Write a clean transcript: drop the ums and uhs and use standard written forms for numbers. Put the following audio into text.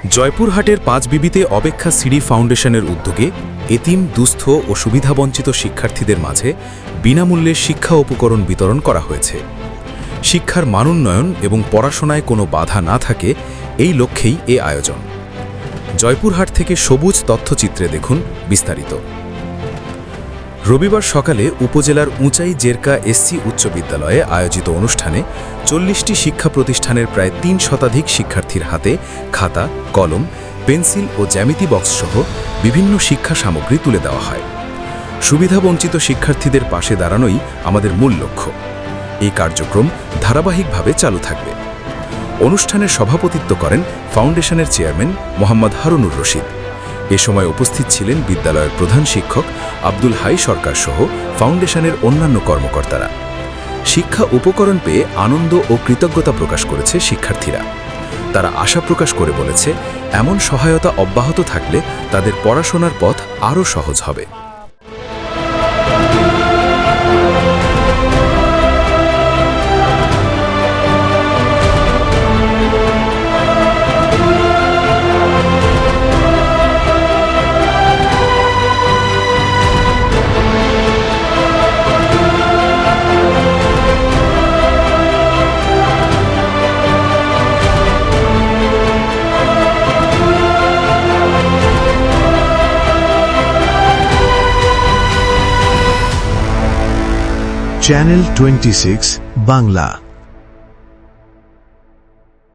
জয়পুরহাটের পাঁচবিবিতে অপেক্ষা সিডি ফাউন্ডেশনের উদ্যোগে এতিম, দুস্থ ও সুবিধাবঞ্চিত শিক্ষার্থীদের মাঝে বিনামূল্যে শিক্ষা উপকরণ বিতরণ করা হয়েছে। শিক্ষার মানোন্নয়ন এবং পড়াশোনায় কোনো বাধা না থাকে, এই লক্ষ্যেই এ আয়োজন। জয়পুরহাট থেকে সবুজ তথ্যচিত্রে দেখুন বিস্তারিত। রবিবার সকালে উপজেলার উঁচাই জেরকা এসসি উচ্চ বিদ্যালয়ে আয়োজিত অনুষ্ঠানে ৪০টি শিক্ষা প্রতিষ্ঠানের প্রায় ৩ শতাধিক শিক্ষার্থীর হাতে খাতা, কলম, পেন্সিল ও জ্যামিতি বক্সসহ বিভিন্ন শিক্ষা সামগ্রী তুলে দেওয়া হয়। সুবিধাবঞ্চিত শিক্ষার্থীদের পাশে দাঁড়ানোই আমাদের মূল লক্ষ্য। এই কার্যক্রম ধারাবাহিকভাবে চালু থাকবে। অনুষ্ঠানের সভাপতিত্ব করেন ফাউন্ডেশনের চেয়ারম্যান মোহাম্মদ হারুনুর রশিদ। এ সময় উপস্থিত ছিলেন বিদ্যালয়ের প্রধান শিক্ষক আব্দুল হাই সরকার সহ ফাউন্ডেশনের অন্যান্য কর্মকর্তারা। শিক্ষা উপকরণ পেয়ে আনন্দ ও কৃতজ্ঞতা প্রকাশ করেছে শিক্ষার্থীরা। তারা আশা প্রকাশ করে বলেছে, এমন সহায়তা অব্যাহত থাকলে তাদের পড়াশোনার পথ আরও সহজ হবে। চ্যানেল 26 বাংলা।